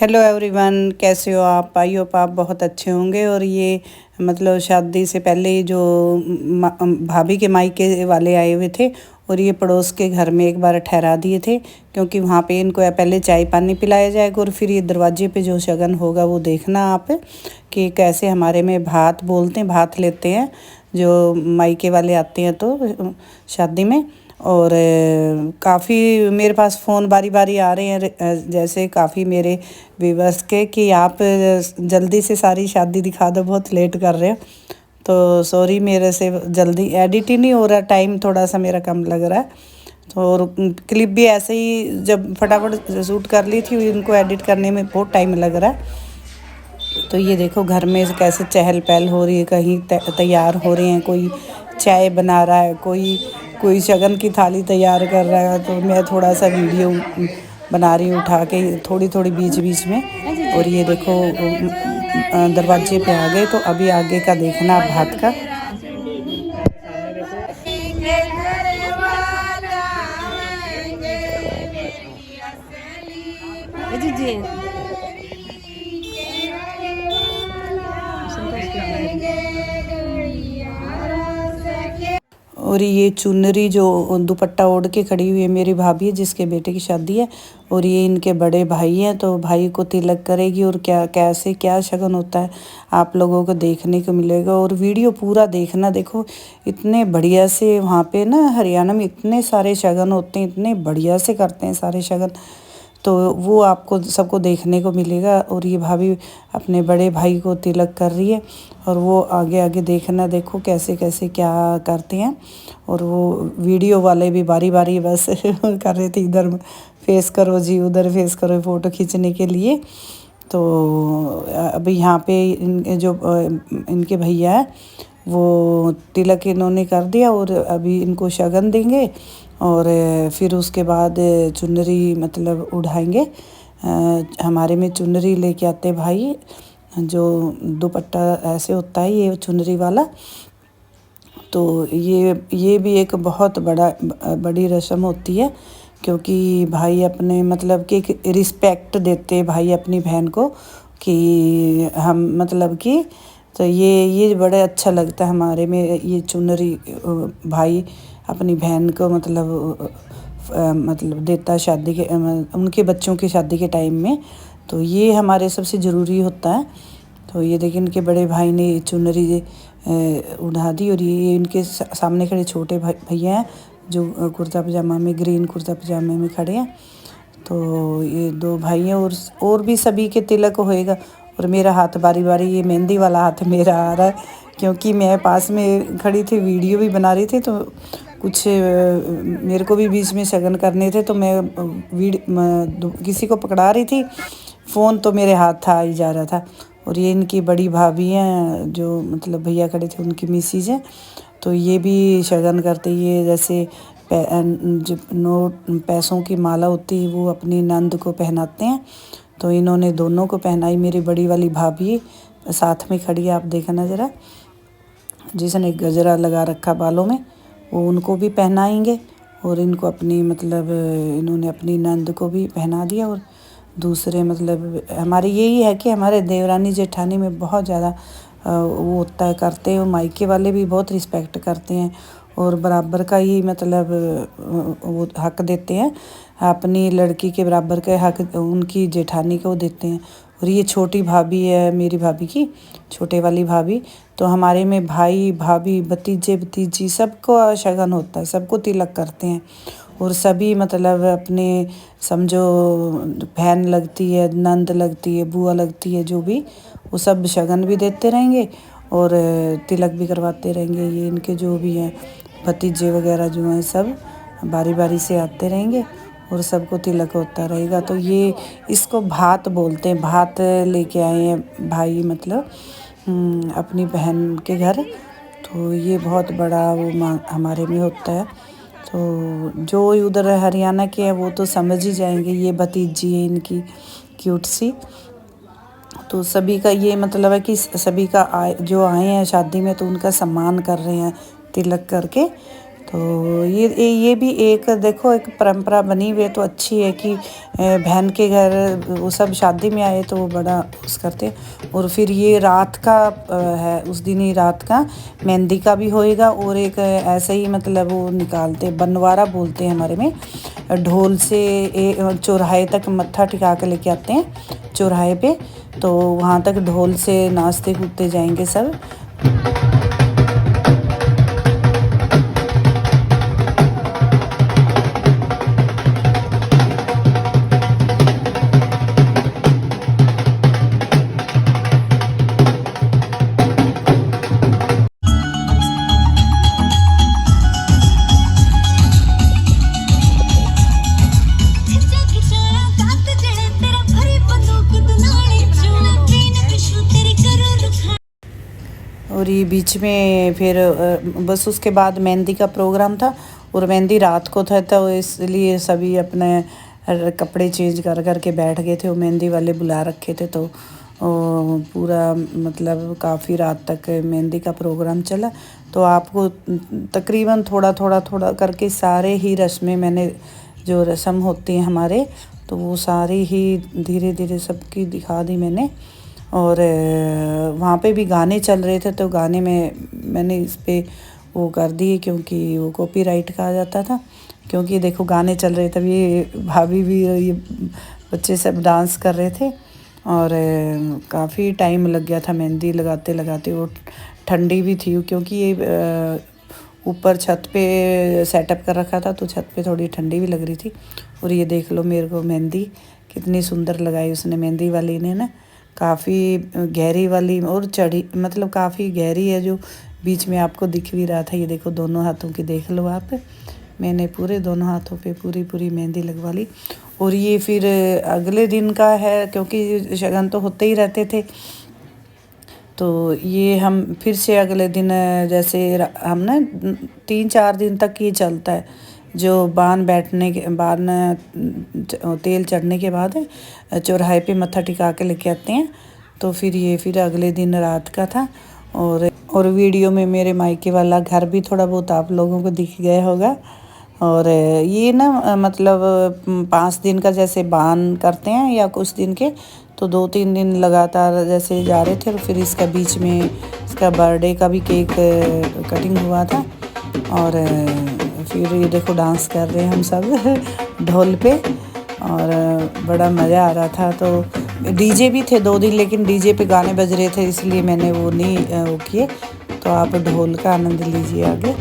Hello everyone, कैसे हो आप? आई होप आप बहुत अच्छे होंगे। और ये मतलब शादी से पहले ही जो भाभी के मायके वाले आए हुए थे और ये पड़ोस के घर में एक बार ठहरा दिए थे, क्योंकि वहाँ पे इनको पहले चाय पानी पिलाया जाएगा और फिर ये दरवाजे पे जो शगन होगा वो देखना आप, कि कैसे हमारे में भात बोलते हैं, भात लेते हैं जो मायके वाले आते हैं तो शादी में। और काफ़ी मेरे पास फ़ोन बारी बारी आ रहे हैं, जैसे काफ़ी मेरे व्यूवर्स के, कि आप जल्दी से सारी शादी दिखा दो, बहुत लेट कर रहे हो। तो सॉरी, मेरे से जल्दी एडिट ही नहीं हो रहा, टाइम थोड़ा सा मेरा कम लग रहा है। तो और क्लिप भी ऐसे ही जब फटाफट शूट कर ली थी, इनको एडिट करने में बहुत टाइम लग रहा है। तो ये देखो घर में कैसे चहल पहल हो रही है, कहीं तैयार हो रहे हैं, कोई चाय बना रहा है, कोई कोई शगन की थाली तैयार कर रहा है। तो मैं थोड़ा सा वीडियो बना रही हूँ उठा के थोड़ी थोड़ी बीच बीच में। और ये देखो दरवाजे पे आ गए, तो अभी आगे का देखना आप भात का। जी जी और ये चुनरी जो दुपट्टा ओढ़ के खड़ी हुई है मेरी भाभी है, जिसके बेटे की शादी है। और ये इनके बड़े भाई हैं, तो भाई को तिलक करेगी। और क्या कैसे क्या शगन होता है आप लोगों को देखने को मिलेगा, और वीडियो पूरा देखना। देखो इतने बढ़िया से वहाँ पे ना हरियाणा में इतने सारे शगन होते हैं, इतने बढ़िया से करते हैं सारे शगन, तो वो आपको सबको देखने को मिलेगा। और ये भाभी अपने बड़े भाई को तिलक कर रही है, और वो आगे आगे देखना, देखो कैसे कैसे क्या करते हैं। और वो वीडियो वाले भी बारी बारी बस कर रहे थे, इधर फेस करो जी, उधर फेस करो, फ़ोटो खींचने के लिए। तो अभी यहाँ पे इनके भैया है, वो तिलक इन्होंने कर दिया और अभी इनको शगन देंगे। और फिर उसके बाद चुनरी मतलब उठाएंगे। हमारे में चुनरी लेके आते भाई, जो दुपट्टा ऐसे होता है ये चुनरी वाला। तो ये भी एक बहुत बड़ी रस्म होती है, क्योंकि भाई अपने मतलब कि एक रिस्पेक्ट देते हैं भाई अपनी बहन को, कि हम मतलब कि, तो ये बड़ा अच्छा लगता है हमारे में ये चुनरी भाई अपनी बहन को मतलब देता है शादी के उनके बच्चों की शादी के टाइम में। तो ये हमारे सबसे ज़रूरी होता है। तो ये देखिए इनके बड़े भाई ने चुनरी उड़ा दी, और ये इनके सामने खड़े छोटे भैया हैं जो कुर्ता पजामा में, ग्रीन कुर्ता पजामे में खड़े हैं। तो ये दो भाई हैं, और भी सभी के तिलक होएगा। और मेरा हाथ बारी बारी ये मेहंदी वाला हाथ मेरा आ रहा है, क्योंकि मैं पास में खड़ी थी, वीडियो भी बना रही थी। तो कुछ मेरे को भी बीच में शगन करने थे, तो मैं किसी को पकड़ा रही थी फ़ोन, तो मेरे हाथ आ ही जा रहा था। और ये इनकी बड़ी भाभी हैं, जो मतलब भैया खड़े थे उनकी मिसीज हैं। तो ये भी शगन करते, ये जैसे जो नोट पैसों की माला होती है वो अपनी नंद को पहनाते हैं। तो इन्होंने दोनों को पहनाई। मेरी बड़ी वाली भाभी साथ में खड़ी है, आप देखना ज़रा, जिसने गजरा लगा रखा बालों में, वो उनको भी पहनाएंगे। और इनको अपनी मतलब इन्होंने अपनी नंद को भी पहना दिया। और दूसरे मतलब हमारे यही है कि हमारे देवरानी जेठानी में बहुत ज़्यादा वो होता है, करते हैं। मायके वाले भी बहुत रिस्पेक्ट करते हैं और बराबर का ही मतलब वो हक देते हैं, अपनी लड़की के बराबर का हक उनकी जेठानी को देते हैं। और ये छोटी भाभी है मेरी भाभी की, छोटे वाली भाभी। तो हमारे में भाई भाभी भतीजे भतीजी सबको शगन होता है, सबको तिलक करते हैं। और सभी मतलब अपने समझो बहन लगती है, नंद लगती है, बुआ लगती है, जो भी, वो सब शगन भी देते रहेंगे और तिलक भी करवाते रहेंगे। ये इनके जो भी हैं भतीजे वगैरह जो हैं, सब बारी बारी से आते रहेंगे और सबको तिलक होता रहेगा। तो ये इसको भात बोलते हैं, भात लेके आए हैं भाई मतलब अपनी बहन के घर। तो ये बहुत बड़ा वो हमारे में होता है। तो जो उधर हरियाणा के हैं वो तो समझ ही जाएंगे, ये भतीजी है इनकी क्यूट सी। तो सभी का ये मतलब है कि सभी का जो आए हैं शादी में, तो उनका सम्मान कर रहे हैं तिलक करके, तो ये भी एक देखो एक परंपरा बनी हुई है, तो अच्छी है कि बहन के घर वो सब शादी में आए तो वो बड़ा उस करते हैं। और फिर ये रात का है, उस दिन ही रात का मेहंदी का भी होएगा। और एक ऐसे ही मतलब वो निकालते बनवारा बोलते हैं हमारे में, ढोल से चौराहे तक मत्था टिका के लेके आते हैं चौराहे पे, तो वहाँ तक ढोल से नाचते कूदते जाएंगे सब। और ये बीच में फिर बस उसके बाद मेहंदी का प्रोग्राम था, और मेहंदी रात को था, तो इसलिए सभी अपने कपड़े चेंज कर कर के बैठ गए थे। वो मेहंदी वाले बुला रखे थे, तो पूरा मतलब काफ़ी रात तक मेहंदी का प्रोग्राम चला। तो आपको तकरीबन थोड़ा करके सारे ही रस्में मैंने, जो रस्म होती हैं हमारे, तो वो सारी ही धीरे धीरे सबकी दिखा दी मैंने। और वहाँ पे भी गाने चल रहे थे, तो गाने में मैंने इस पे वो कर दिए, क्योंकि वो कॉपीराइट कहा जाता था। क्योंकि देखो गाने चल रहे तब ये भाभी भी ये बच्चे सब डांस कर रहे थे, और काफ़ी टाइम लग गया था मेहंदी लगाते लगाते। वो ठंडी भी थी, क्योंकि ये ऊपर छत पे सेटअप कर रखा था, तो छत पे थोड़ी ठंडी भी लग रही थी। और ये देख लो मेरे को मेहंदी कितनी सुंदर लगाई उसने, मेहंदी वाली ने ना, काफ़ी गहरी वाली और चढ़ी, मतलब काफ़ी गहरी है, जो बीच में आपको दिख भी रहा था। ये देखो दोनों हाथों की देख लो आप, मैंने पूरे दोनों हाथों पे पूरी मेहंदी लगवा ली। और ये फिर अगले दिन का है, क्योंकि शगन तो होते ही रहते थे, तो ये हम फिर से अगले दिन जैसे हम ना 3-4 दिन तक ये चलता है, जो बान बैठने के बाद तेल चढ़ने के बाद चौराहे पे मत्था टिका के लेके आते हैं। तो फिर अगले दिन रात का था। और वीडियो में मेरे मायके वाला घर भी थोड़ा बहुत आप लोगों को दिख गया होगा। और ये ना मतलब 5 दिन का जैसे बान करते हैं या कुछ दिन के, तो 2-3 दिन लगातार जैसे जा रहे थे। और फिर इसका बीच में इसका बर्थडे का भी केक कटिंग हुआ था। और फिर ये देखो डांस कर रहे हैं हम सब ढोल पे, और बड़ा मज़ा आ रहा था। तो डीजे भी थे 2 दिन, लेकिन डीजे पे गाने बज रहे थे, इसलिए मैंने वो नहीं वो किए। तो आप ढोल का आनंद लीजिए आगे।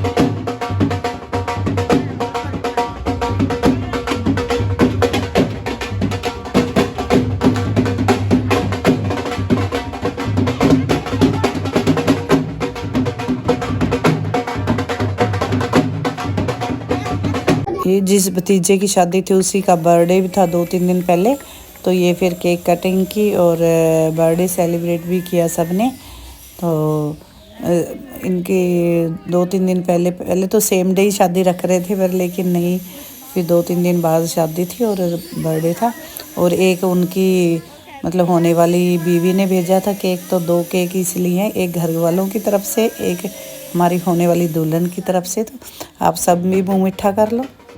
ये जिस भतीजे की शादी थी उसी का बर्थडे भी था 2-3 दिन पहले, तो ये फिर केक कटिंग की और बर्थडे सेलिब्रेट भी किया सब ने। तो इनके 2-3 दिन पहले तो सेम डे ही शादी रख रहे थे, पर लेकिन नहीं, फिर 2-3 दिन बाद शादी थी और बर्थडे था। और एक उनकी मतलब होने वाली बीवी ने भेजा था केक, तो 2 केक इसलिए हैं, एक घर वालों की तरफ से, एक हमारी होने वाली दुल्हन की तरफ से। तो आप सब भी मुँह मीठा कर लो।